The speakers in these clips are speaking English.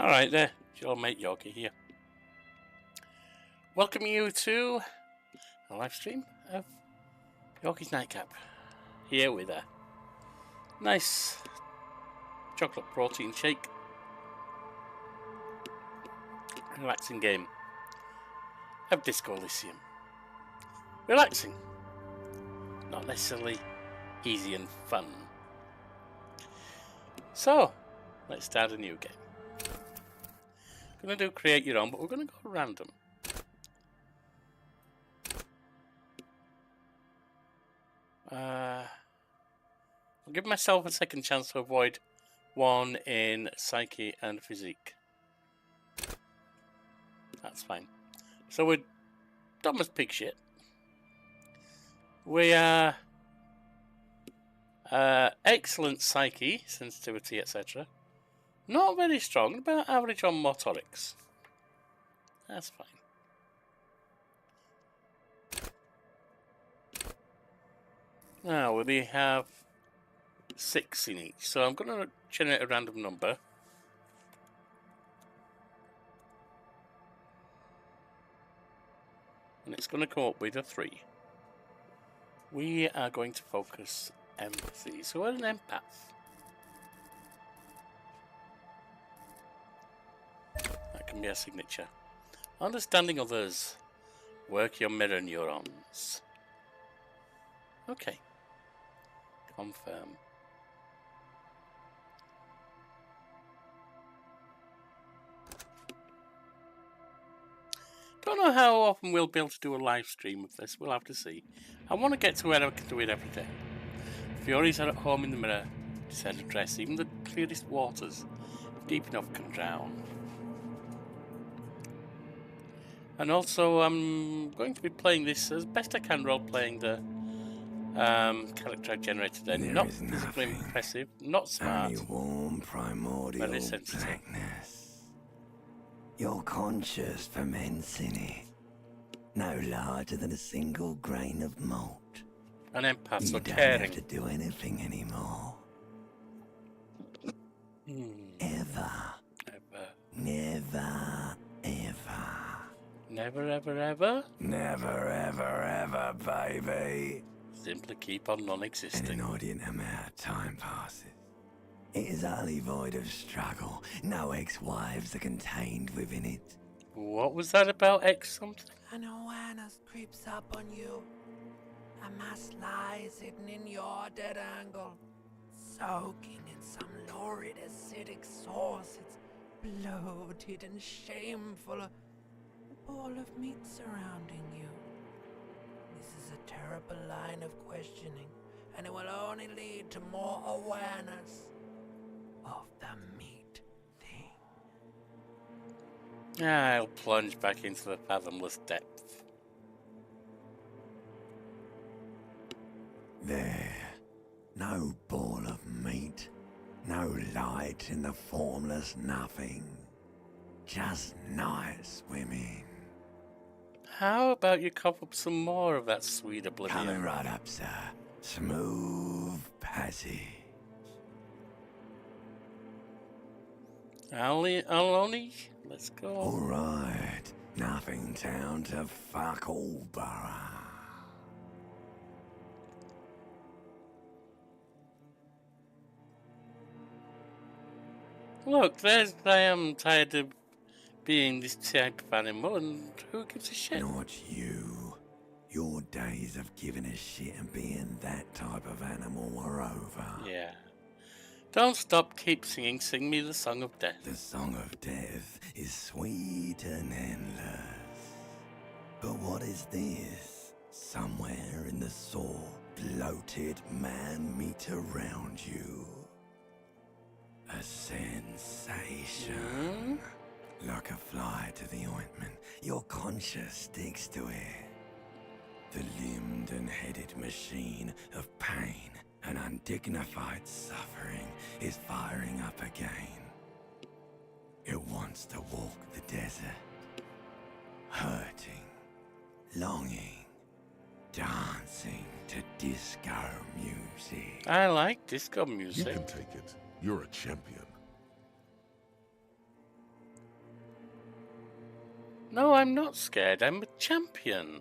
Alright there, your mate Yorkie here. Welcome you to a live stream of Yorkie's Nightcap. Here with a nice chocolate protein shake. Relaxing game of Disco Elysium. Relaxing. Not necessarily easy and fun. So, let's start a new game. Going to do create your own, but we're going to go random. I'll give myself a second chance to avoid one in psyche and physique. That's fine. So we're dumb as pig shit. We are excellent psyche, sensitivity, etc. Not very strong, about average on motorics. That's fine. Now we have 6 in each, so I'm going to generate a random number. And it's going to come up with a 3. We are going to focus empathy. So we're an empath. That can be a signature. Understanding others. Work your mirror neurons. Okay. Confirm. Don't know how often we'll be able to do a live stream of this. We'll have to see. I want to get to where I can do it every day. Furies are at home in the mirror. Descend and dress. Even the clearest waters, if deep enough, can drown. And also, I'm going to be playing this as best I can, role-playing the character I generated then. Not physically impressive, not smart, warm primordial very sensitive. blackness. You're conscious ferments in it, no larger than a single grain of malt. An empath, so you don't caring. have to do anything anymore. Ever. Never, ever. Never, ever, ever? Never, ever, ever, baby. Simply keep on non-existing. An inordinate amount of time passes. It is utterly void of struggle. No ex-wives are contained within it. What was that about X something? An awareness creeps up on you. A mass lies hidden in your dead angle, soaking in some lurid acidic sauce. It's bloated and shameful. A ball of meat surrounding you. This is a terrible line of questioning, and it will only lead to more awareness of the meat thing. I'll plunge back into the fathomless depth. There, no ball of meat, no light in the formless nothing. Just night swimming. How about you cough up some more of that sweet oblivion? Coming right up, sir. Smooth passage. Aloni, let's go. Alright, nothing down to fuck all borough. Look, I am tired of being this type of animal, and who gives a shit? Not you. Your days of giving a shit and being that type of animal are over. Yeah. Don't stop, keep singing, sing me the song of death. The song of death is sweet and endless. But what is this? Somewhere in the sore, bloated man meat around you. A sensation. Like a fly to the ointment, your conscience sticks to it. The limbed and headed machine of pain and undignified suffering is firing up again. It wants to walk the desert, hurting, longing, dancing to disco music. I like disco You music. can take it. You're a champion. No, I'm not scared. I'm a champion.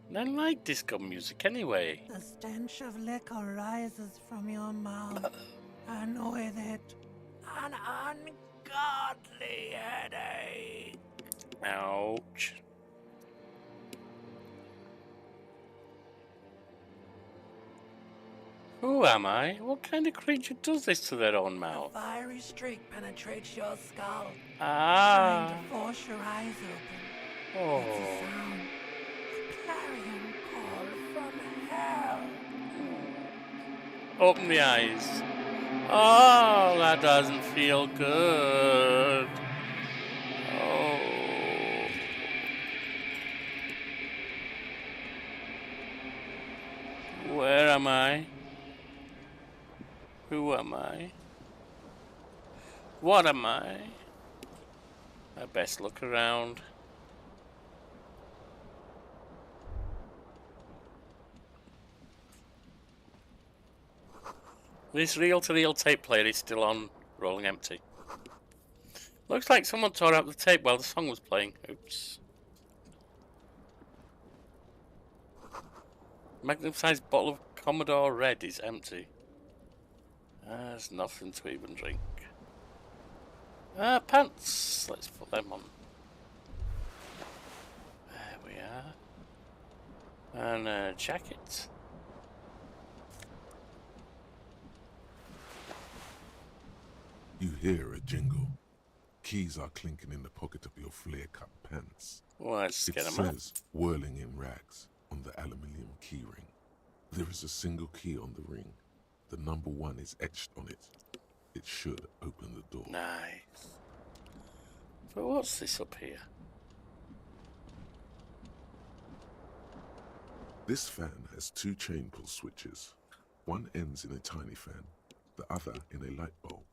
And I like disco music anyway. The stench of liquor rises from your mouth, and with it, an ungodly headache. Ouch. Who am I? What kind of creature does this to their own A mouth? fiery streak penetrates your skull, trying Ah. to force your eyes open. It's a Oh. sound, a clarion call from hell. Open the eyes. Oh, that doesn't feel good. Oh. Where am I? Who am I? What am I? I best look around. This reel-to-reel tape player is still on, rolling empty. Looks like someone tore out the tape while the song was playing. Oops. Magnum-sized bottle of Commodore Red is empty. There's nothing to even drink. Pants. Let's put them on. There we are. And a jacket. You hear a jingle. Keys are clinking in the pocket of your flare-cut pants. Let's It get them up. says, whirling in rags, on the aluminium keyring. There is a single key on the ring. The number 1 is etched on it. It should open the door. Nice. But what's this up here? This fan has 2 chain pull switches. One ends in a tiny fan, the other in a light bulb.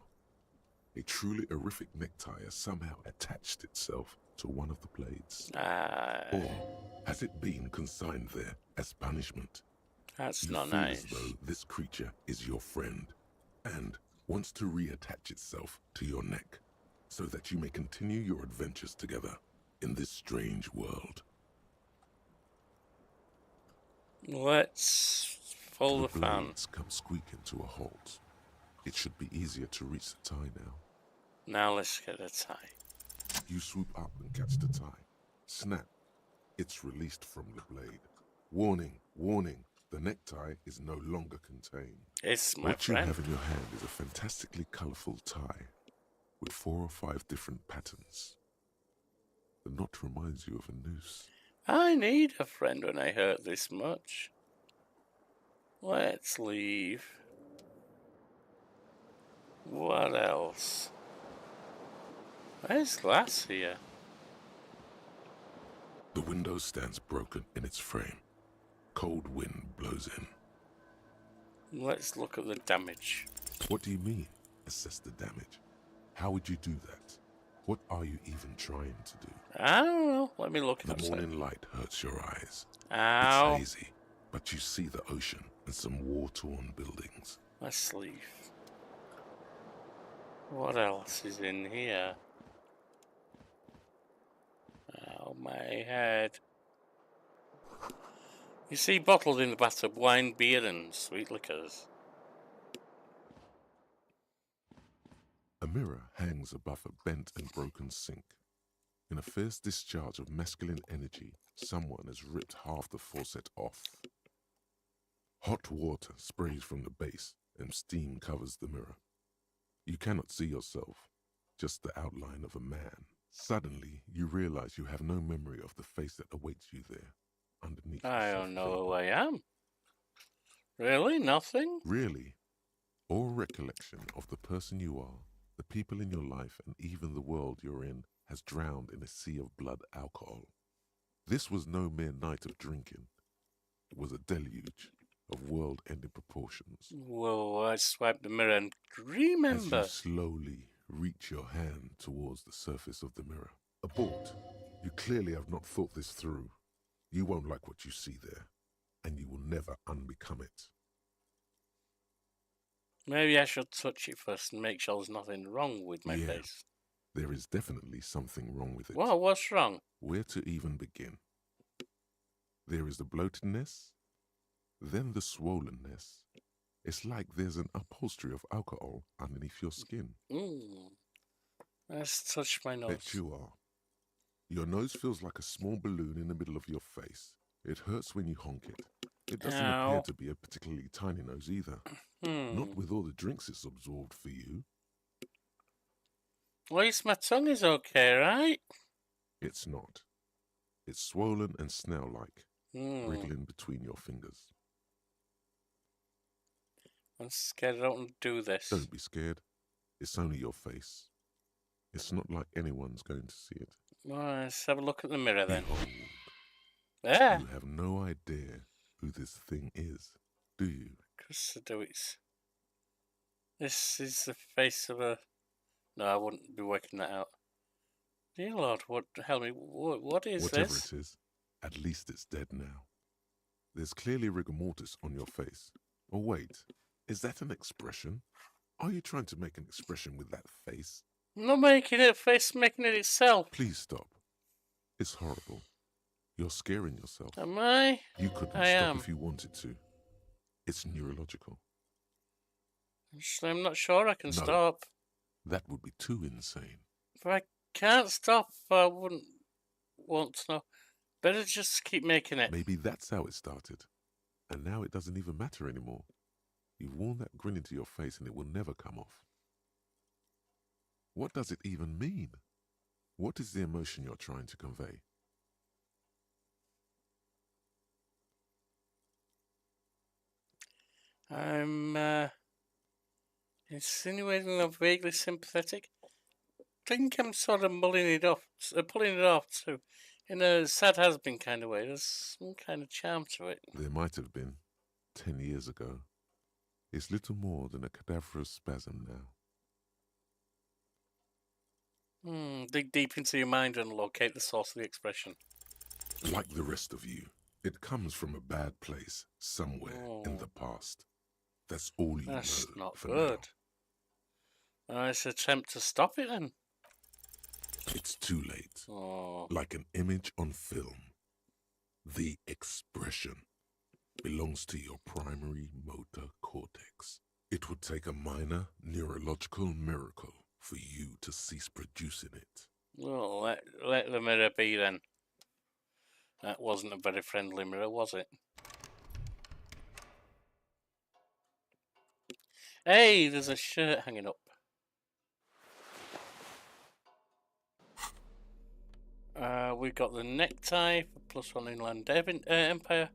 A truly horrific necktie has somehow attached itself to one of the blades. Or has it been consigned there as punishment? That's You not feel nice. as though this creature is your friend and wants to reattach itself to your neck so that you may continue your adventures together in this strange world. Let's pull the fan. blades come squeaking to a halt. It should be easier to reach the tie now. Now let's get a tie. You swoop up and catch the tie. Snap. It's released from the blade. Warning, warning. The necktie is no longer contained. It's my What friend. you have in your hand is a fantastically colourful tie with 4 or 5 different patterns. The knot reminds you of a noose. I need a friend when I hurt this much. Let's leave. What else? There's glass here. The window stands broken in its frame. Cold wind blows in. Let's look at the damage. What do you mean, assess the damage? How would you do that? What are you even trying to do? I don't know. Let me look The at morning light hurts your eyes. Ow. It's hazy, but you see the ocean and some war-torn buildings. Let's leave. What else is in here? Oh, my head. You see bottles in the bathtub, wine, beer and sweet liquors. A mirror hangs above a bent and broken sink. In a fierce discharge of masculine energy, someone has ripped half the faucet off. Hot water sprays from the base and steam covers the mirror. You cannot see yourself, just the outline of a man. Suddenly, you realize you have no memory of the face that awaits you there, underneath. I the don't know soft who I am. Really? Nothing? Really, all recollection of the person you are, the people in your life, and even the world you're in has drowned in a sea of blood alcohol. This was no mere night of drinking. It was a deluge of world-ending proportions. Whoa, I swiped the mirror and remember. As you slowly reach your hand towards the surface of the mirror. Abort. You clearly have not thought this through. You won't like what you see there, and you will never unbecome it. Maybe I should touch it first and make sure there's nothing wrong with my Yeah. face. There is definitely something wrong with it. Well, what's wrong? Where to even begin? There is the bloatedness, then the swollenness. It's like there's an upholstery of alcohol underneath your skin. Let's touch my nose. Bet you are. Your nose feels like a small balloon in the middle of your face. It hurts when you honk it. It doesn't appear to be a particularly tiny nose either. Not with all the drinks it's absorbed for you. At least my tongue is okay, right? It's not. It's swollen and snail-like, wriggling between your fingers. I'm scared I don't want to do this. Don't be scared. It's only your face. It's not like anyone's going to see it. Well, let's have a look at the mirror then. Behold. Yeah. You have no idea who this thing is, do you? Of course I do. This is the face of a... No, I wouldn't be working that out. Dear Lord, what is this? Whatever it is, at least it's dead now. There's clearly rigor mortis on your face. Oh wait, is that an expression? Are you trying to make an expression with that face? I'm not making it, face making it itself. Please stop. It's horrible. You're scaring yourself. Am I? You couldn't stop if you wanted to. It's neurological. I'm not sure I can stop. That would be too insane. If I can't stop, I wouldn't want to know. Better just keep making it. Maybe that's how it started. And now it doesn't even matter anymore. You've worn that grin into your face and it will never come off. What does it even mean? What is the emotion you're trying to convey? I'm insinuating I'm vaguely sympathetic. I think I'm sort of pulling it off too. In a sad has-been kind of way. There's some kind of charm to it. There might have been 10 years ago. It's little more than a cadaverous spasm now. Dig deep into your mind and locate the source of the expression. Like the rest of you, it comes from a bad place somewhere in the past. That's all you know. That's not for good. Let's attempt to stop it then. It's too late. Like an image on film. The expression belongs to your primary motor cortex. It would take a minor neurological miracle for you to cease producing it. Well, let the mirror be then. That wasn't a very friendly mirror, was it? Hey, there's a shirt hanging up. We've got the necktie for +1 Inland Empire.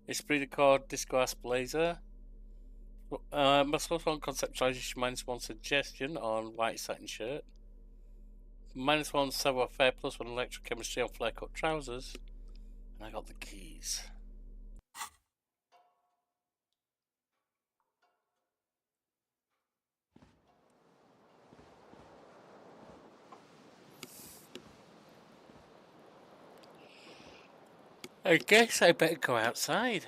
Esprit de Corps Disco Blazer. +1 conceptualization, -1 suggestion on white satin shirt. -1 savoir-faire, +1 electrochemistry on flare cut trousers. And I got the keys. I guess I better go outside.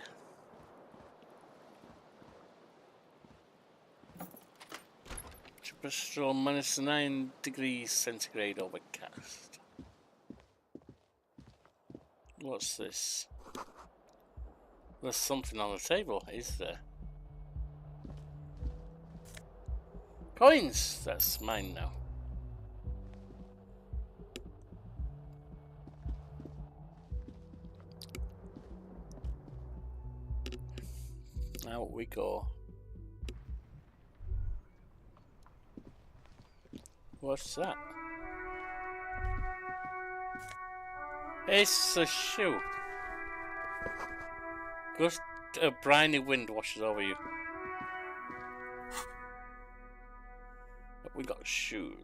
Bristol -9 degrees centigrade overcast. What's this? There's something on the table, is there? Coins! That's mine now. Out we go. What's that? It's a shoe. Just a briny wind washes over you. But we got shoes.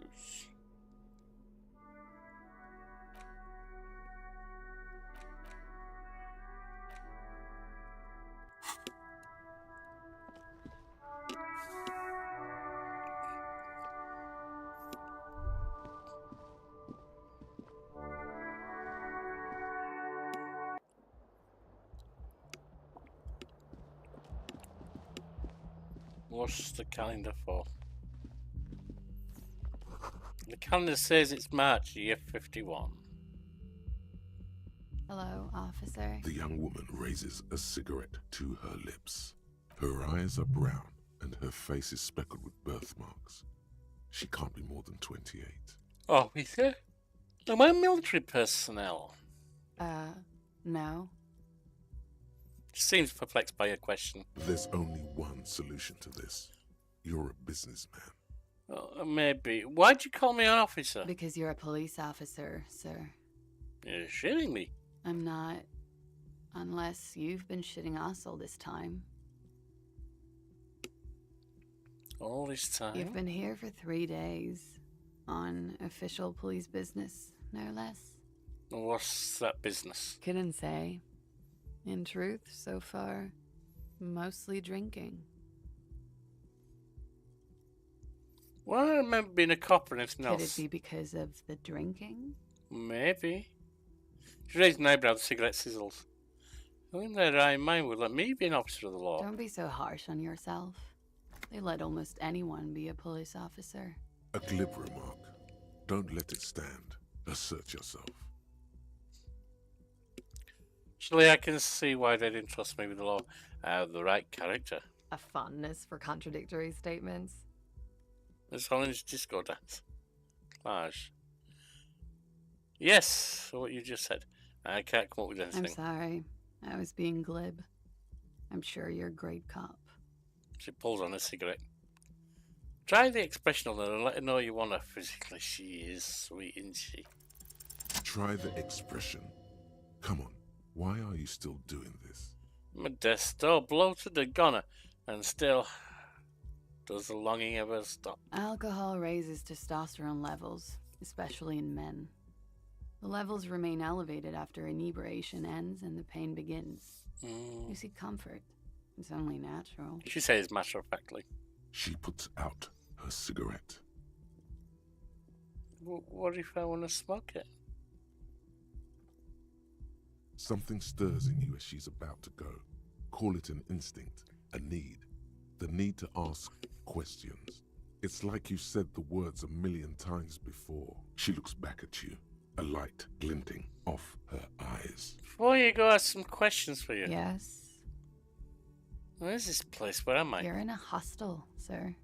What's the calendar for? The The calendar says it's March, year 51. Hello, officer. The young woman raises a cigarette to her lips. Her eyes are brown and her face is speckled with birthmarks. She can't be more than 28. Officer? Am I military personnel? No. She seems perplexed by your question. There's only one solution to this. You're a businessman. Maybe. Why'd you call me an officer? Because you're a police officer, sir. You're shitting me. I'm not. Unless you've been shitting us all this time. All this time? You've been here for 3 days. On official police business, no less. What's that business? Couldn't say. In truth, so far, mostly drinking. Well, I remember being a cop and everything Could else. it be because of the drinking? Maybe. She raised an eyebrow, the cigarette sizzles. Who in their right mind would let me be an officer of the law? Don't be so harsh on yourself. They let almost anyone be a police officer. A glib remark. Don't let it stand. Assert yourself. Actually, I can see why they didn't trust me with the law. I have the right character. A fondness for contradictory statements. This orange disco dance. Clash. Yes, what you just said. I can't come up with anything. I'm sorry. I was being glib. I'm sure you're a great cop. She pulls on a cigarette. Try the expression on her and let her know you want her physically. She is sweet, isn't she? Try the expression. Come on. Why are you still doing this? Modesto, bloated and goner, and still, does the longing ever stop? Alcohol raises testosterone levels, especially in men. The levels remain elevated after inebriation ends and the pain begins. You seek comfort. It's only natural. She says matter-of-factly. She puts out her cigarette. What if I want to smoke it? Something stirs in you as she's about to go. Call it an instinct, a need. The need to ask questions. It's like you said the words a million times before. She looks back at you, a light glinting off her eyes. Before you go, I have some questions for you. Yes? Where's this place? Where am I? You're in a hostel, sir.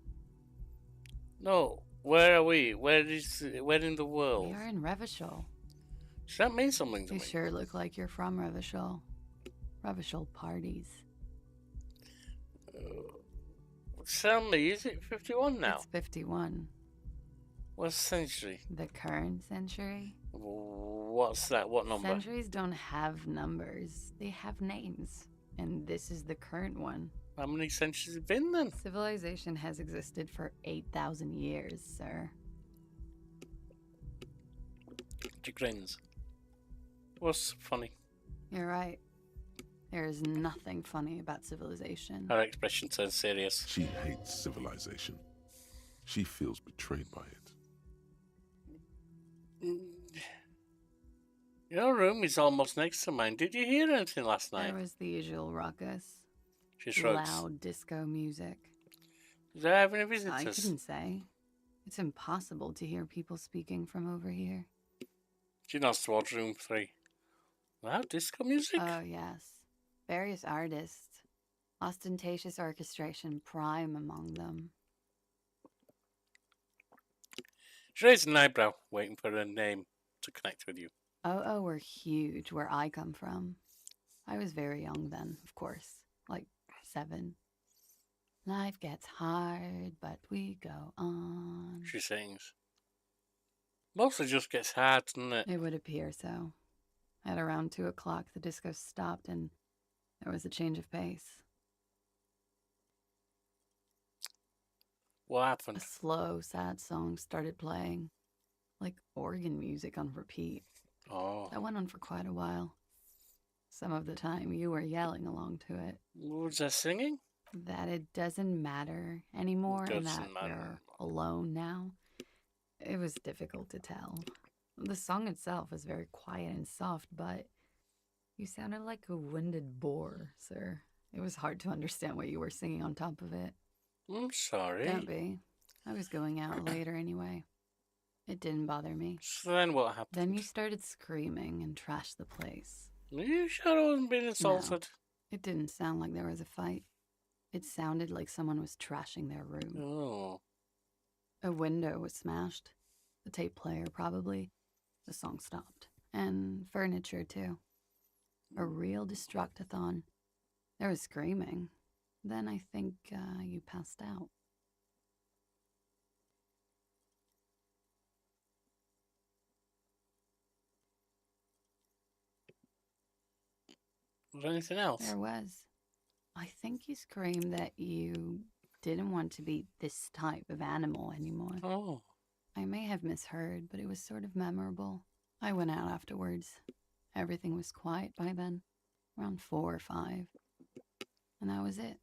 No, where are we? Where in the world? You're in Revachol. Does that mean something to You me? sure look like you're from Revachol. Revachol parties. Tell me, is it 51 now? It's 51. What century? The current century? What's that? What number? Centuries don't have numbers. They have names. And this is the current one. How many centuries have been then? Civilization has existed for 8,000 years, sir. She grins. What's funny? You're right. There is nothing funny about civilization. Her expression turns serious. She hates civilization. She feels betrayed by it. Your room is almost next to mine. Did you hear anything last night? There was the usual ruckus. She shrugs. Loud disco music. Did I have any I visitors? couldn't say. It's impossible to hear people speaking from over here. She nods towards room 3. Loud disco music? Oh, yes. Various artists. Ostentatious orchestration prime among them. She raises an eyebrow, waiting for her name to connect with you. Oh, were huge where I come from. I was very young then, of course. Like 7. Life gets hard, but we go on. She sings. Mostly just gets hard, doesn't it? It would appear so. At around 2 o'clock, the disco stopped and there was a change of pace. What A happened? slow, sad song started playing, like organ music on repeat. Oh. That went on for quite a while. Some of the time, you were yelling along to it. Was I singing? That it doesn't matter anymore and that Doesn't matter you're anymore. alone now. It was difficult to tell. The song itself was very quiet and soft, but you sounded like a winded boar, sir. It was hard to understand what you were singing on top of it. I'm sorry. Don't be. I was going out later anyway. It didn't bother me. So then what happened? Then you started screaming and trashed the place. Are you sure I wasn't being assaulted? It didn't sound like there was a fight. It sounded like someone was trashing their room. Oh. A window was smashed. The tape player, probably. The song stopped. And furniture, too. A real destructathon. There was screaming. Then I think you passed out. Was there anything else? There was. I think you screamed that you didn't want to be this type of animal anymore. Oh. I may have misheard, but it was sort of memorable. I went out afterwards. Everything was quiet by then, around 4 or 5. And that was it.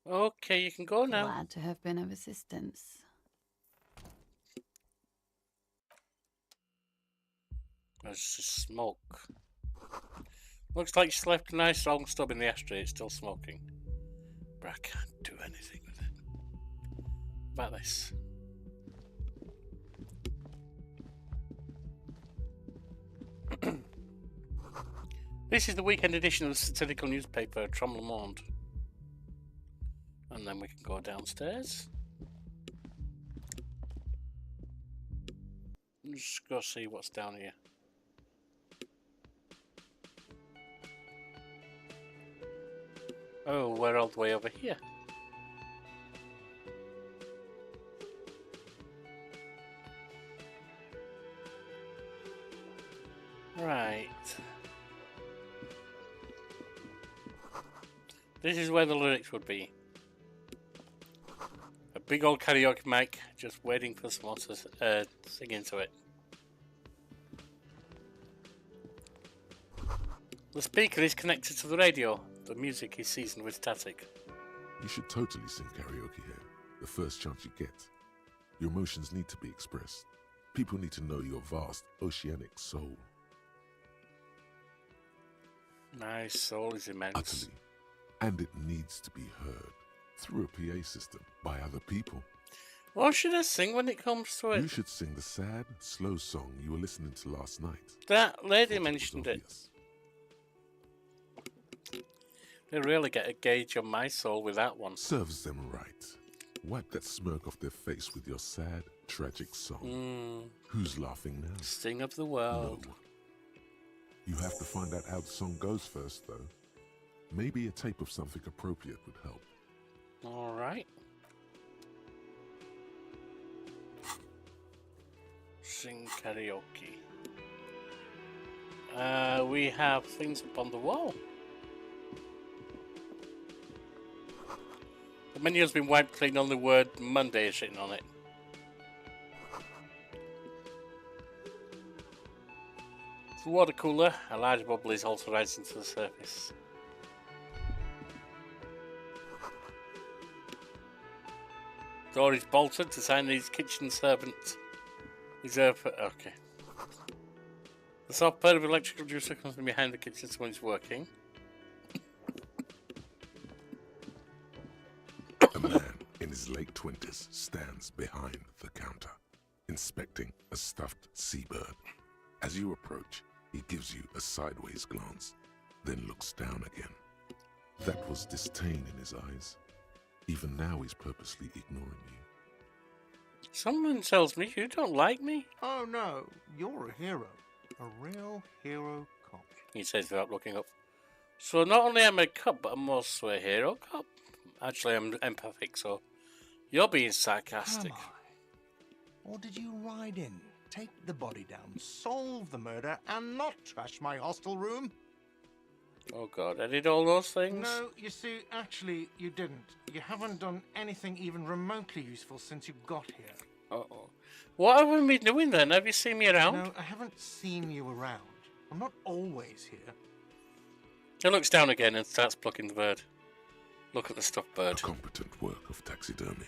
Okay, you can go now. Glad to have been of assistance. There's just smoke. Looks like she left a nice long stub in the ashtray. It's still smoking. But I can't do anything with it. What about this? This is the weekend edition of the satirical newspaper Trom Le Monde. And then we can go downstairs. Just go see what's down here. Oh, we're all the way over here. Right. This is where the lyrics would be. A big old karaoke mic, just waiting for someone to sing into it. The speaker is connected to the radio. The music is seasoned with static. You should totally sing karaoke here, the first chance you get. Your emotions need to be expressed. People need to know your vast, oceanic soul. My soul is immense. Utterly. And it needs to be heard through a PA system by other people. What should I sing when it comes to it? You should sing the sad, slow song you were listening to last night. That lady Thought mentioned it. obvious. They really get a gauge on my soul with that one. Serves them right. Wipe that smirk off their face with your sad, tragic song. Who's laughing now? Sting of the world. No. You have to find out how the song goes first, though. Maybe a tape of something appropriate would help. Alright. Sing karaoke. We have things up on the wall. The menu has been wiped clean, on the word Monday is written on it. The water cooler, a large bubble is also rising to the surface. Door is bolted to sign these kitchen servants. Reserved for. Okay. The soft purr of electrical juicer comes from behind the kitchen, someone is working. A man in his late 20s stands behind the counter, inspecting a stuffed seabird. As you approach, he gives you a sideways glance, then looks down again. That was disdain in his eyes. Even now he's purposely ignoring you. Someone tells me you don't like me, Oh no, you're a hero. A real hero cop. he says without looking up. So not only am I a cop, but I'm also a hero cop. Actually, I'm empathic, so you're being sarcastic. Am I? Or did you ride in, take the body down, solve the murder, and not trash my hostel room? Oh god, I did all those things? No, you see, actually, you didn't. You haven't done anything even remotely useful since you got here. Uh-oh. What have we been doing then? Have you seen me around? No, I haven't seen you around. I'm not always here. He looks down again and starts plucking the bird. Look at the stuffed bird. A competent work of taxidermy.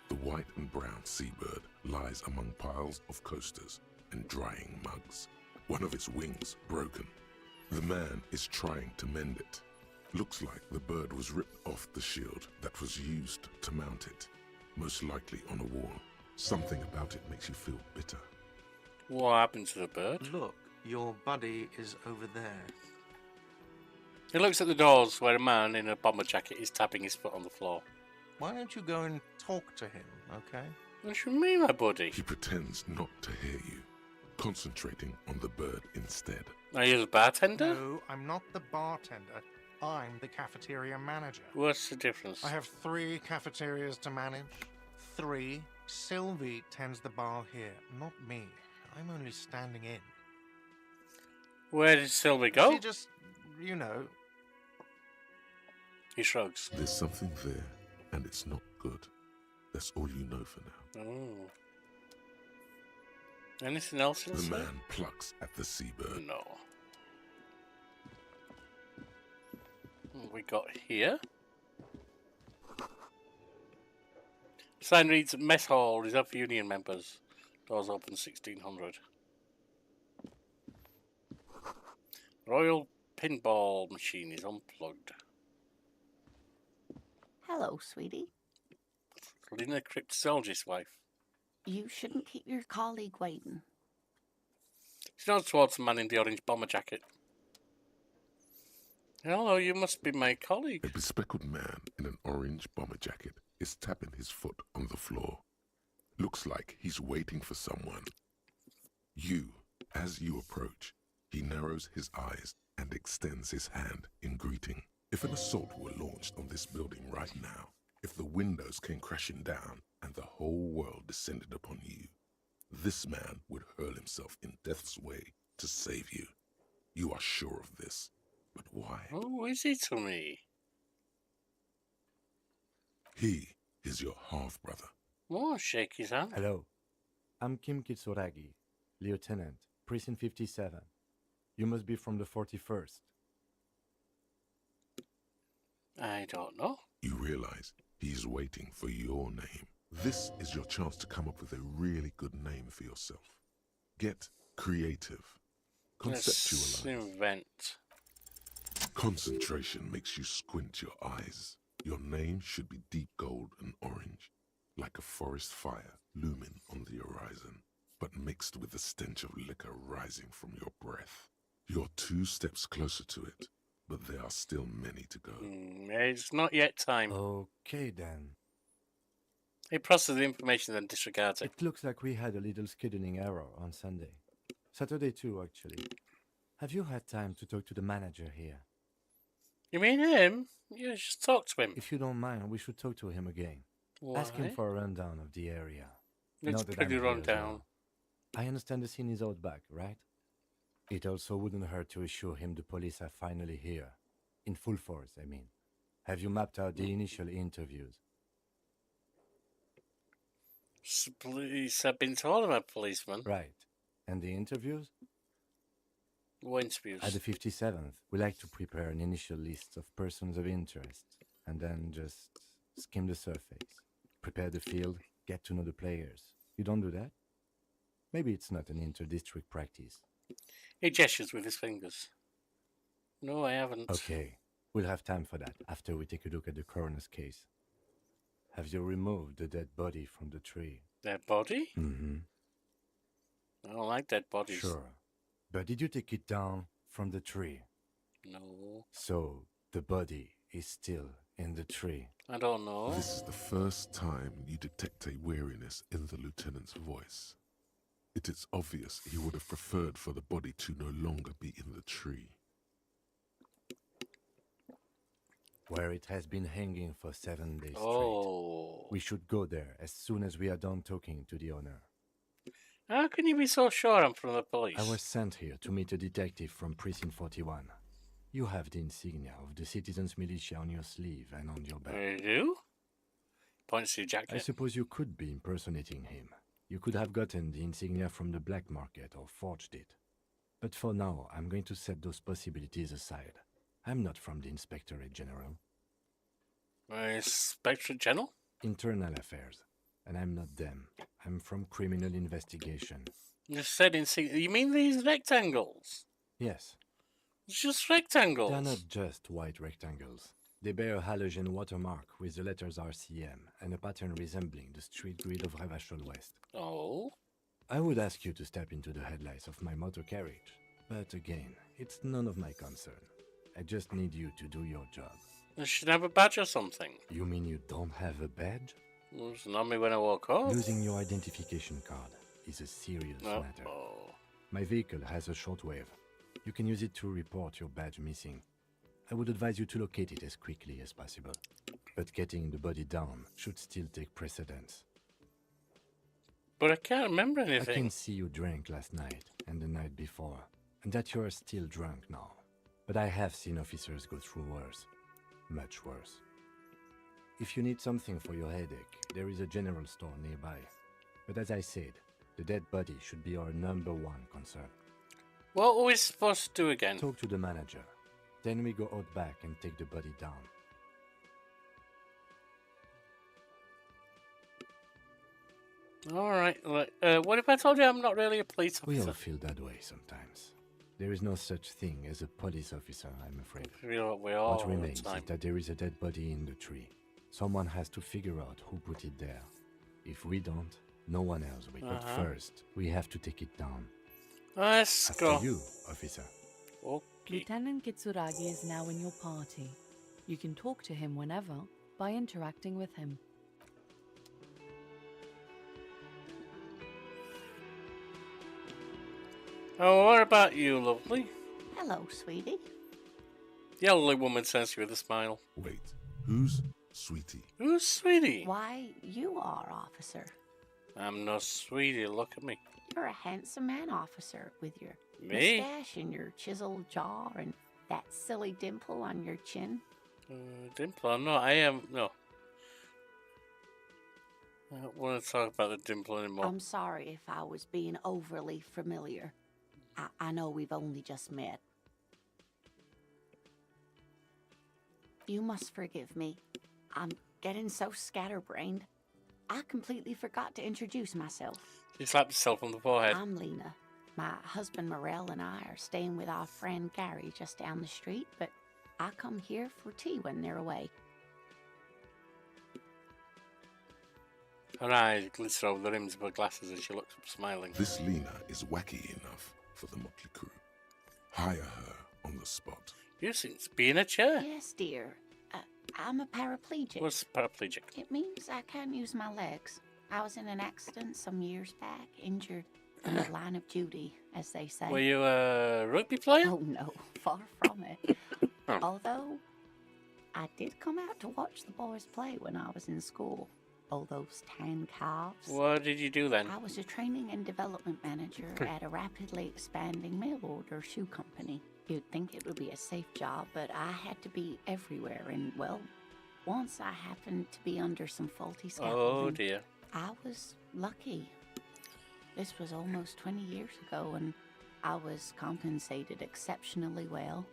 The white and brown seabird lies among piles of coasters and drying mugs. One of its wings broken. The man is trying to mend it. Looks like the bird was ripped off the shield that was used to mount it, most likely on a wall. Something about it makes you feel bitter. What happened to the bird? Look, your buddy is over there. He looks at the doors where a man in a bomber jacket is tapping his foot on the floor. Why don't you go and talk to him, okay? What do you mean, my buddy? He pretends not to hear you, concentrating on the bird instead. Are you the bartender? No, I'm not the bartender. I'm the cafeteria manager. What's the difference? I have 3 cafeterias to manage. 3. Sylvie tends the bar here, not me. I'm only standing in. Where did Sylvie go? She just, you know... He shrugs. There's something there, and it's not good. That's all you know for now. Oh. Anything else you'll The say? man plucks at the seabird. No. What we got here? Sign reads Mess Hall reserved for union members. Doors open 1600. Royal pinball machine is unplugged. Hello, sweetie. Lina Cryptozoologist's wife. You shouldn't keep your colleague waiting. She nods towards the man in the orange bomber jacket. Hello, you must be my A colleague. bespectacled man in an orange bomber jacket is tapping his foot on the floor. Looks like he's waiting for someone. As you approach, he narrows his eyes and extends his hand in greeting. If an assault were launched on this building right now, if the windows came crashing down and the whole world descended upon you, this man would hurl himself in death's way to save you. You are sure of this. But why? Who is he to me? He is your half-brother. Oh, shake his hand. Hello. I'm Kim Kitsuragi, Lieutenant, Precinct 57. You must be from the 41st. I don't know. You realize he's waiting for your name. This is your chance to come up with a really good name for yourself. Get creative. Let's Conceptualize. invent. Concentration makes you squint your eyes. Your name should be deep gold and orange, like a forest fire looming on the horizon, but mixed with the stench of liquor rising from your breath. You're 2 steps closer to it, but there are still many to go. It's not yet time. Okay then. He processes the information then disregards it. It looks like we had a little scheduling error on Sunday. Saturday too, actually. Have you had time to talk to the manager here? You mean him? You just talk to him. If you don't mind, we should talk to him again. Why? Ask him for a rundown of the area. It's Now that pretty I'm here run as down. well. I understand the scene is out back, right? It also wouldn't hurt to assure him the police are finally here. In full force, I mean. Have you mapped out the initial interviews? Police have been told about policemen. Right. And the interviews? What interviews? At the 57th, we like to prepare an initial list of persons of interest and then just skim the surface. Prepare the field, get to know the players. You don't do that? Maybe it's not an inter-district practice. He gestures with his fingers. No, I haven't. Okay, we'll have time for that after we take a look at the coroner's case. Have you removed the dead body from the tree? Dead body? Mm-hmm. I don't like dead bodies. Sure. But did you take it down from the tree? No. So, the body is still in the tree. I don't know. This is the first time you detect a weariness in the lieutenant's voice. It is obvious he would have preferred for the body to no longer be in the tree. Where it has been hanging for 7 days straight. Oh. We should go there as soon as we are done talking to the owner. How can you be so sure I'm from the police? I was sent here to meet a detective from Precinct 41. You have the insignia of the Citizens Militia on your sleeve and on your back. You do? Points to your jacket. I suppose you could be impersonating him. You could have gotten the insignia from the black market or forged it. But for now, I'm going to set those possibilities aside. I'm not from the Inspectorate General. Inspector General? Internal Affairs. And I'm not them. I'm from Criminal Investigation. You said you mean these rectangles? Yes, It's just rectangles. they're not just white rectangles. They bear a halogen watermark with the letters RCM and a pattern resembling the street grid of Revachol West. Oh? I would ask you to step into the headlights of my motor carriage, but again, it's none of my concern. I just need you to do your job. I should have a badge or something. You mean you don't have a badge? It was on me when I woke up. Losing your identification card is a serious matter. My vehicle has a shortwave. You can use it to report your badge missing. I would advise you to locate it as quickly as possible. But getting the body down should still take precedence. But I can't remember anything. I can see you drank last night and the night before, and that you are still drunk now. But I have seen officers go through worse. Much worse. If you need something for your headache, there is a general store nearby. But as I said, the dead body should be our number one concern. What were we supposed to do again? Talk to the manager. Then we go out back and take the body down. Alright, what if I told you I'm not really a police officer? We all feel that way sometimes. There is no such thing as a police officer, I'm afraid. We all What remains is that there is a dead body in the tree. Someone has to figure out who put it there. If we don't, no one else will. But first, we have to take it down. Let's go. After you, officer. Okay. Lieutenant Kitsuragi is now in your party. You can talk to him whenever by interacting with him. Oh, what about you, lovely? Hello, sweetie. The elderly woman says with a smile. Wait, who's Sweetie? Who's Sweetie? Why, you are, officer. I'm no Sweetie, look at me. You're a handsome man, officer, with your Me? mustache and your chiseled jaw and that silly dimple on your chin. Dimple? No, I am. No. I don't want to talk about the dimple anymore. I'm sorry if I was being overly familiar. I know we've only just met. You must forgive me. I'm getting so scatterbrained. I completely forgot to introduce myself. She slapped herself on the forehead. I'm Lena. My husband Morel and I are staying with our friend Gary just down the street, but I come here for tea when they're away. Her eyes glitter over the rims of her glasses as she looks up smiling. This Lena is wacky enough for the Motley Crew. Hire her on the spot. You seem to be in a chair. Yes, dear. I'm a paraplegic. What's paraplegic? It means I can't use my legs. I was in an accident some years back, injured in the line of duty, as they say. Were you a rugby player? Oh, no, far from it. Although, I did come out to watch the boys play when I was in school. Oh, those tan calves. What did you do then? I was a training and development manager at a rapidly expanding mail order shoe company. You'd think it would be a safe job, but I had to be everywhere, and, well, once I happened to be under some faulty scaffolding. Oh, dear. I was lucky. This was almost 20 years ago, and I was compensated exceptionally well.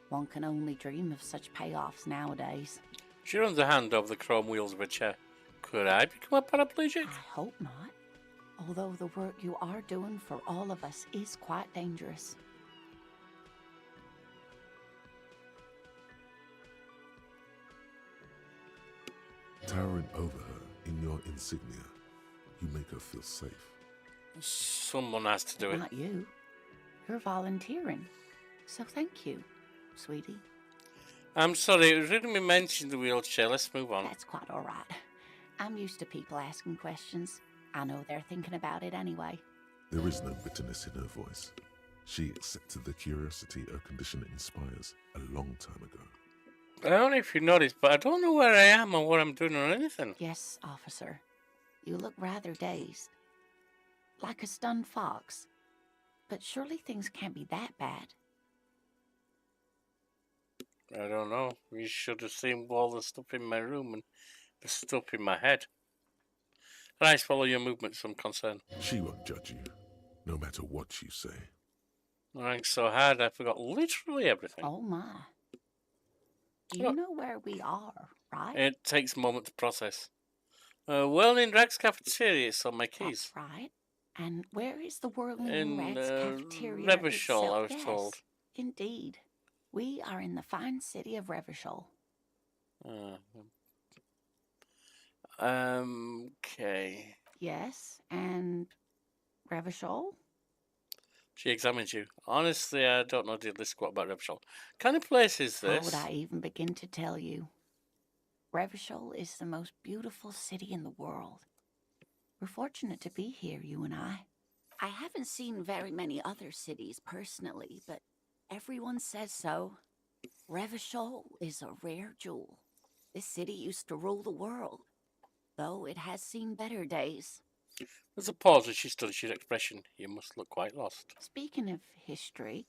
One can only dream of such payoffs nowadays. She runs a hand over the chrome wheels of a chair. Could I become a paraplegic? I hope not. Although the work you are doing for all of us is quite dangerous. Towering over her in your insignia, you make her feel safe. Someone has to do it. Not you. You're volunteering. So thank you, sweetie. I'm sorry, it was really me mentioning the wheelchair. Let's move on. That's quite all right. I'm used to people asking questions. I know they're thinking about it anyway. There is no bitterness in her voice. She accepted the curiosity her condition inspires a long time ago. I don't know if you noticed, but I don't know where I am or what I'm doing or anything. Yes, officer. You look rather dazed. Like a stunned fox. But surely things can't be that bad. I don't know. You should have seen all the stuff in my room and the stuff in my head. And I follow your movements from concern. She won't judge you, no matter what you say. Thanks so hard, I forgot literally everything. Oh my. You know where we are, right? It takes a moment to process. Well, in Rag's cafeteria, it's on my keys. That's right. And where is the Whirling In Rats cafeteria Revachol, itself? I was Yes, told. Indeed. We are in the fine city of Revachol. Uh, okay. Yes, and Revachol? She examines you. Honestly, I don't know diddly squat about Revachol. What kind of place is How would this? I even begin to tell you? Revachol is the most beautiful city in the world. We're fortunate to be here, you and I. I haven't seen very many other cities personally, but everyone says so. Revachol is a rare jewel. This city used to rule the world, though it has seen better days. There's a pause as she studies your expression. You must look quite lost. Speaking of history,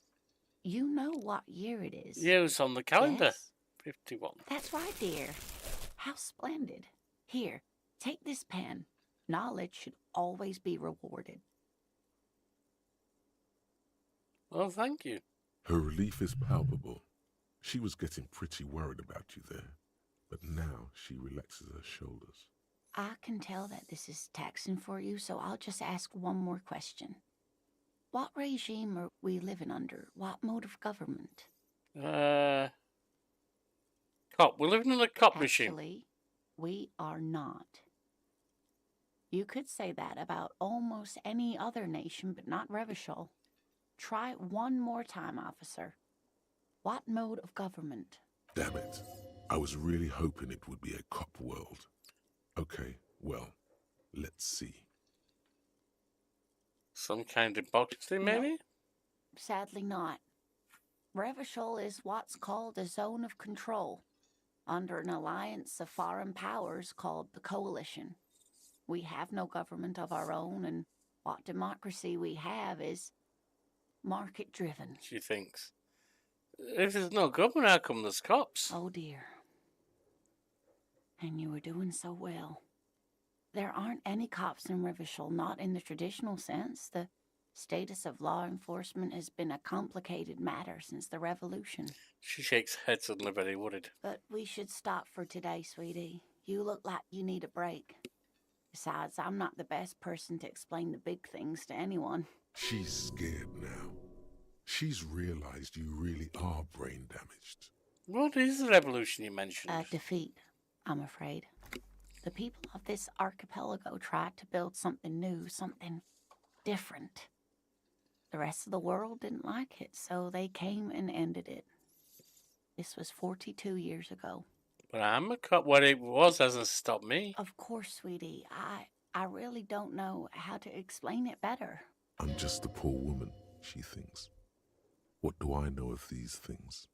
you know what year it is. Years on the calendar. Yes? 51. That's right, dear. How splendid. Here, take this pen. Knowledge should always be rewarded. Well, thank you. Her relief is palpable. She was getting pretty worried about you there, but now she relaxes her shoulders. I can tell that this is taxing for you, so I'll just ask one more question. What regime are we living under? What mode of government? Cop. We're living in a cop regime. Actually, we are not. You could say that about almost any other nation, but not Revachol. Try one more time, officer. What mode of government? Damn it. I was really hoping it would be a cop world. Okay, well, let's see. Some kind of democracy, maybe? No, sadly not. Revachol is what's called a zone of control, under an alliance of foreign powers called the Coalition. We have no government of our own, and what democracy we have is market-driven. She thinks. If there's no government, how come there's cops? Oh dear. And you were doing so well. There aren't any cops in Revachol, not in the traditional sense. The status of law enforcement has been a complicated matter since the revolution. She shakes her head, suddenly very worried. But we should stop for today, sweetie. You look like you need a break. Besides, I'm not the best person to explain the big things to anyone. She's scared now. She's realized you really are brain damaged. What is the revolution you mentioned? A defeat, I'm afraid. The people of this archipelago tried to build something new, something different. The rest of the world didn't like it, so they came and ended it. This was 42 years ago. But I'm a cop. What it was hasn't stopped me. Of course, sweetie. I really don't know how to explain it better. I'm just a poor woman, she thinks. What do I know of these things?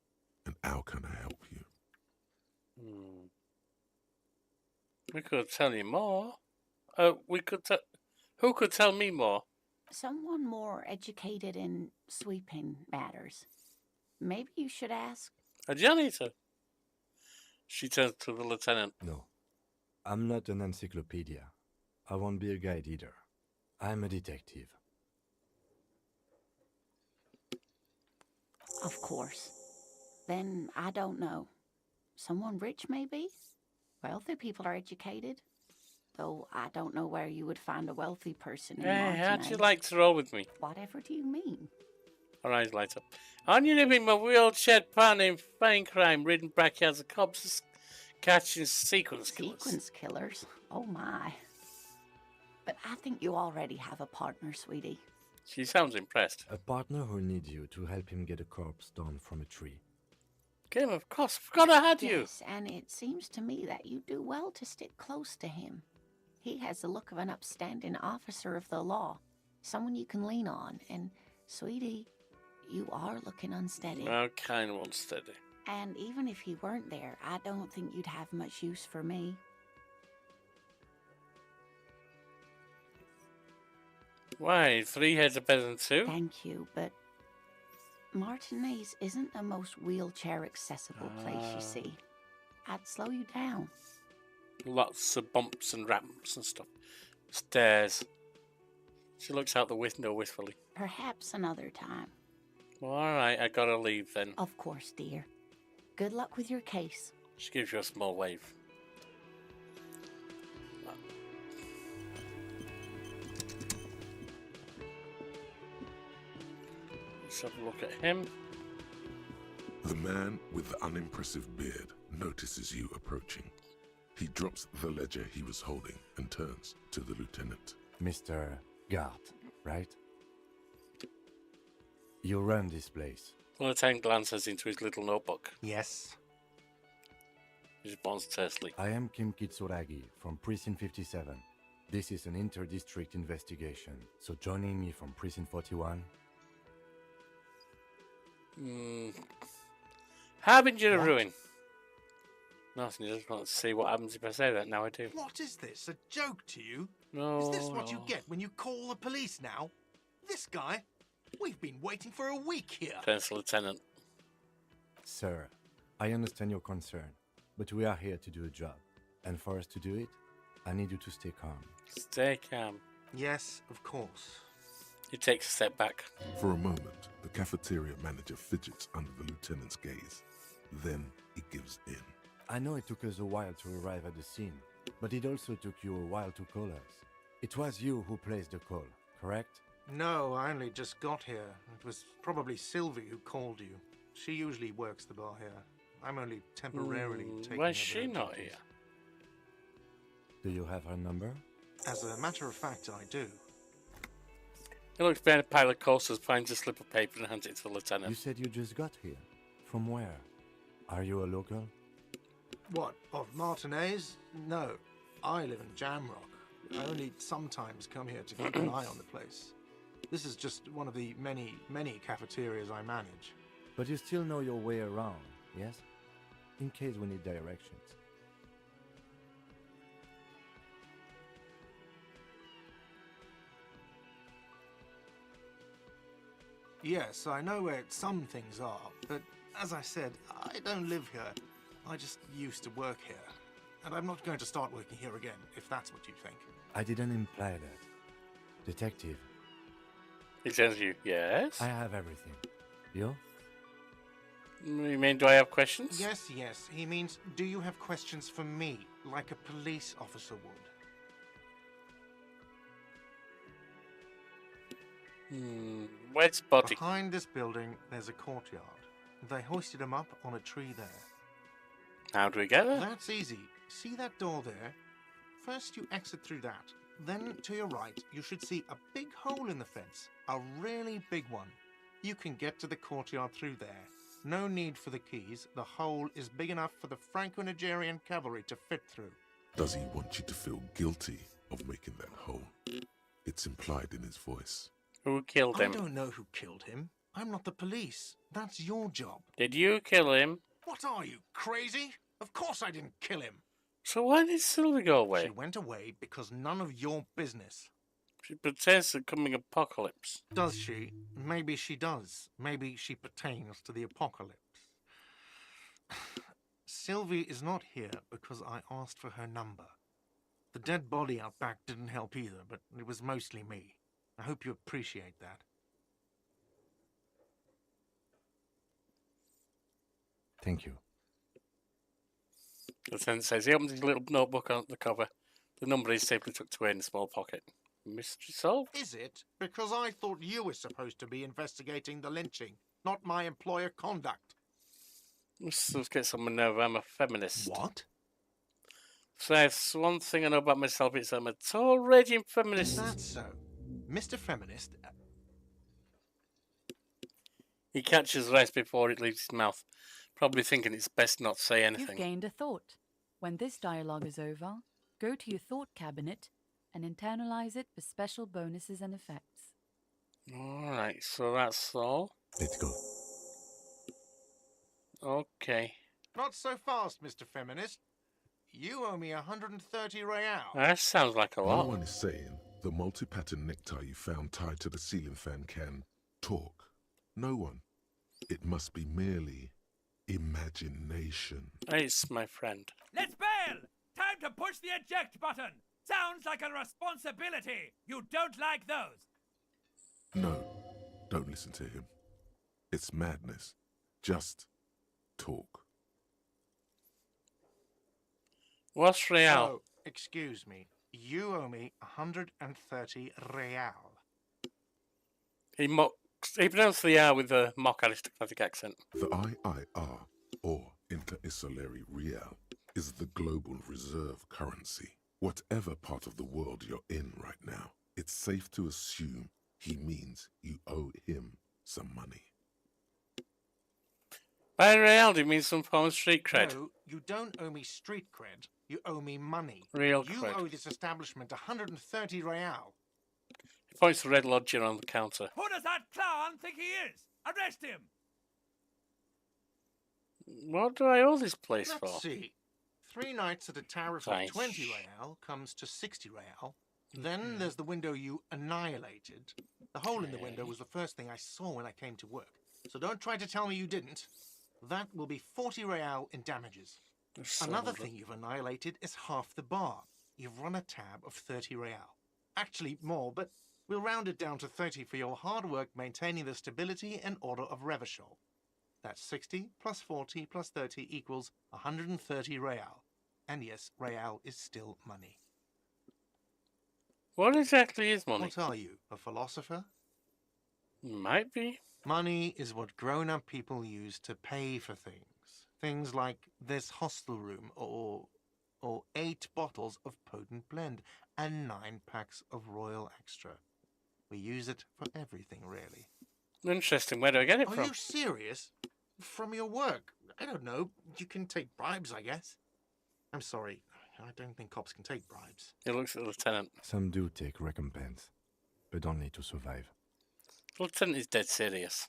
And how can I help you? We could tell you more. Who could tell me more? Someone more educated in sweeping matters. Maybe you should ask. A janitor. She turns to the lieutenant. No, I'm not an encyclopedia. I won't be a guide either. I'm a detective. Of course. Then I don't know. Someone rich, maybe? Wealthy people are educated. Though I don't know where you would find a wealthy person in Hey, how'd you Martinez. like to roll with me? Whatever do you mean? Her eyes light up. Aren't you living my wheelchair partner in fine crime, ridden backyards of cops catching sequence killers? Sequence killers? Oh my. But I think you already have a partner, sweetie. She sounds impressed. A partner who'll need you to help him get a corpse down from a tree. Game of course. Forgot I had you. Yes, and it seems to me that you do well to stick close to him. He has the look of an upstanding officer of the law, someone you can lean on. And, sweetie, you are looking unsteady. Well, kind of unsteady. And even if he weren't there, I don't think you'd have much use for me. Why? 3 heads are better than 2? Thank you, but Martinez isn't the most wheelchair-accessible place, you see. I'd slow you down. Lots of bumps and ramps and stuff. Stairs. She looks out the window wistfully. Perhaps another time. Well, alright, I gotta leave then. Of course, dear. Good luck with your case. She gives you a small wave. Let's have a look at him. The man with the unimpressive beard notices you approaching. He drops the ledger he was holding and turns to the lieutenant. Mr. Guard, right? You run this place. The lieutenant glances into his little notebook. Yes. He responds tersely. I am Kim Kitsuragi from Precinct 57. This is an inter-district investigation, so joining me from Precinct 41... Harbinger of Ruin. Nothing, I just want to see what happens if I say that. Now I do. What is this? A joke to you? No. Is this what you get when you call the police now? This guy? We've been waiting for a week here. Turns to Lieutenant. Sir, I understand your concern, but we are here to do a job. And for us to do it, I need you to stay calm. Stay calm. Yes, of course. He takes a step back. For a moment, the cafeteria manager fidgets under the lieutenant's gaze. Then he gives in. I know it took us a while to arrive at the scene, but it also took you a while to call us. It was you who placed the call, correct? No, I only just got here. It was probably Sylvie who called you. She usually works the bar here. I'm only temporarily taking Why over is she her not duties. here? Do you have her number? As a matter of fact, I do. He looks behind a pile of coasters, finds a slip of paper and hands it to the lieutenant. You said you just got here. From where? Are you a local? What, of Martinez? No, I live in Jamrock. I only sometimes come here to keep an eye on the place. This is just one of the many, many cafeterias I manage. But you still know your way around, yes? In case we need directions. Yes, I know where some things are, but as I said, I don't live here. I just used to work here. And I'm not going to start working here again, if that's what you think. I didn't imply that. Detective, He tells you, yes? I have everything. You? You mean, do I have questions? Yes, yes. He means, do you have questions for me, like a police officer would? Where's the body? Behind this building, there's a courtyard. They hoisted him up on a tree there. How do we get there? That's easy. See that door there? First you exit through that. Then to your right, you should see a big hole in the fence. A really big one. You can get to the courtyard through there. No need for the keys. The hole is big enough for the Franco-Nigerian cavalry to fit through. Does he want you to feel guilty of making that hole? It's implied in his voice. Who killed him? I don't know who killed him. I'm not the police. That's your job. Did you kill him? What are you, crazy? Of course I didn't kill him. So why did Sylvie go away? She went away because none of your business. She pretends to coming apocalypse. Does she? Maybe she does. Maybe she pertains to the apocalypse. Sylvie is not here because I asked for her number. The dead body out back didn't help either, but it was mostly me. I hope you appreciate that. Thank you. The lieutenant says he opens his little notebook on the cover. The number is safely tucked away in a small pocket. Mystery solved? Is it? Because I thought you were supposed to be investigating the lynching, not my employer conduct. Let's get someone know I'm a feminist. What? So that's one thing I know about myself, it's I'm a tall, raging feminist. Is that so? Mr. Feminist? He catches rice before it leaves his mouth, probably thinking it's best not to say You've anything. gained a thought. When this dialogue is over, go to your thought cabinet and internalize it for special bonuses and effects. Alright, so that's all. Let's go. Okay. Not so fast, Mr. Feminist. You owe me 130 real. That sounds like a No lot. one is saying the multi-pattern necktie you found tied to the ceiling fan can talk. No one. It must be merely imagination. It's my friend. Let's bail! Time to push the eject button! Sounds like a responsibility! You don't like those! No, don't listen to him. It's madness. Just talk. What's real? Oh, excuse me. You owe me 130 real. He mocks He pronounced the R with a mock aristocratic accent. The IIR, or Interinsulary Real, is the global reserve currency. Whatever part of the world you're in right now, it's safe to assume he means you owe him some money. By real, do you mean some form of street cred? No, you don't owe me street cred. You owe me money. Real You cred. owe this establishment 130 real. He points to Red Lodger on the counter. Who does that clown think he is? Arrest him! What do I owe this place for? Let's see. 3 nights at a tariff Fine. of 20 real comes to 60 real. Then there's the window you annihilated. The hole in the window was the first thing I saw when I came to work. So don't try to tell me you didn't. That will be 40 real in damages. Another thing you've annihilated is half the bar. You've run a tab of 30 real. Actually, more, but we'll round it down to 30 for your hard work maintaining the stability and order of Revachol. That's 60 plus 40 plus 30 equals 130 real. And yes, real is still money. What exactly is money? What are you, a philosopher? Might be. Money is what grown-up people use to pay for things. Things like this hostel room or 8 bottles of potent blend and 9 packs of Royal Extra. We use it for everything, really. Interesting. Where do I get it Are from? you serious? From your work? I don't know. You can take bribes, I guess. I'm sorry. I don't think cops can take bribes. He looks at the lieutenant. Some do take recompense, but only to survive. The lieutenant is dead serious.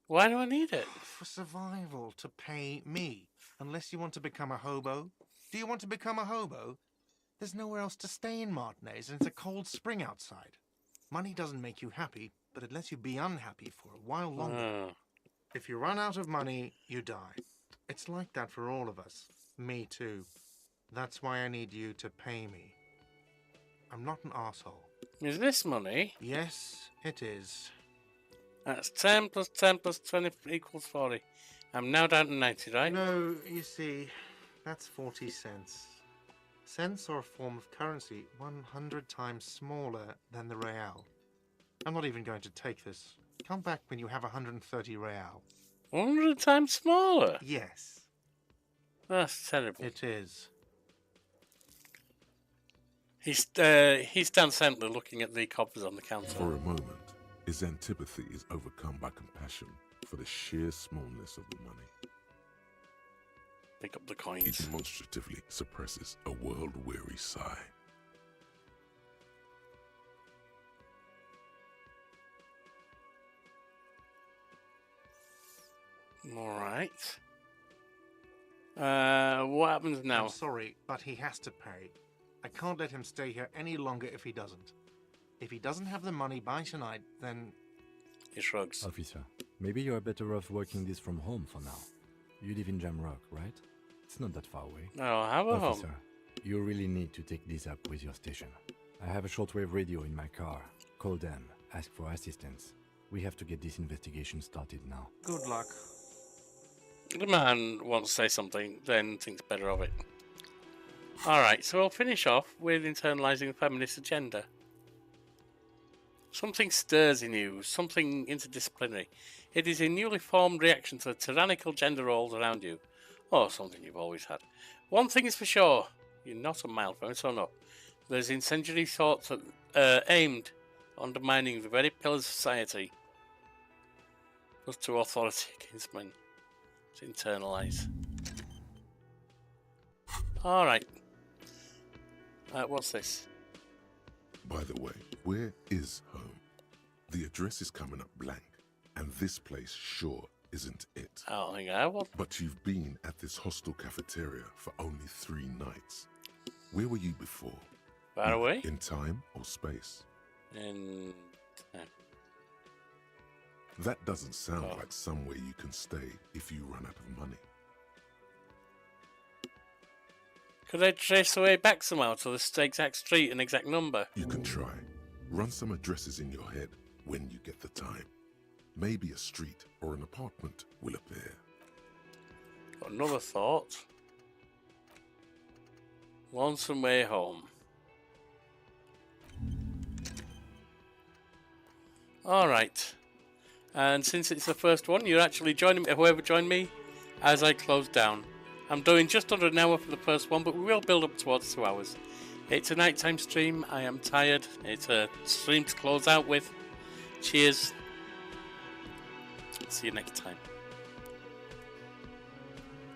Why do I need it? For survival, to pay me. Unless you want to become a hobo. Do you want to become a hobo? There's nowhere else to stay in Martinez, and it's a cold spring outside. Money doesn't make you happy, but it lets you be unhappy for a while longer. If you run out of money, you die. It's like that for all of us. Me too. That's why I need you to pay me. I'm not an asshole. Is this money? Yes, it is. That's 10 plus 10 plus 20 equals 40. I'm now down to 90, right? No, you see, that's 40 cents. Cents are a form of currency 100 times smaller than the real. I'm not even going to take this. Come back when you have 130 real. 100 times smaller? Yes. That's terrible. It is. He stands silently looking at the coppers on the counter. For a moment, his antipathy is overcome by compassion for the sheer smallness of the money. Pick up the He coins. demonstratively suppresses a world-weary sigh. Alright. What happens now? I'm sorry, but he has to pay. I can't let him stay here any longer if he doesn't. If he doesn't have the money by tonight, then... He shrugs. Officer, maybe you are better off working this from home for now. You live in Jamrock, right? It's not that far away. No, have a home. Officer, you really need to take this up with your station. I have a shortwave radio in my car. Call them. Ask for assistance. We have to get this investigation started now. Good luck. The man wants to say something, then thinks better of it. Alright, so we'll finish off with internalising the feminist agenda. Something stirs in you, something interdisciplinary. It is a newly formed reaction to the tyrannical gender roles around you. Or something you've always had. One thing is for sure, you're not a mild feminist, so no. There's incendiary thoughts aimed at undermining the very pillars of society. Plus to authority against men. To internalise. Alright. What's this? By the way, where is home? The address is coming up blank, and this place sure isn't it. I don't think I will. But you've been at this hostel cafeteria for only 3 nights. Where were you before? Far away? In time or space? In time. That doesn't sound like somewhere you can stay if you run out of money. Could I trace the way back somehow to the exact street and exact number? You can try. Run some addresses in your head when you get the time. Maybe a street or an apartment will appear. Got another thought. Lonesome Way Home. Alright. And since it's the first one, you're actually joining me, whoever joined me, as I close down. I'm doing just under an hour for the first one, but we will build up towards 2 hours. It's a nighttime stream. I am tired. It's a stream to close out with. Cheers. See you next time.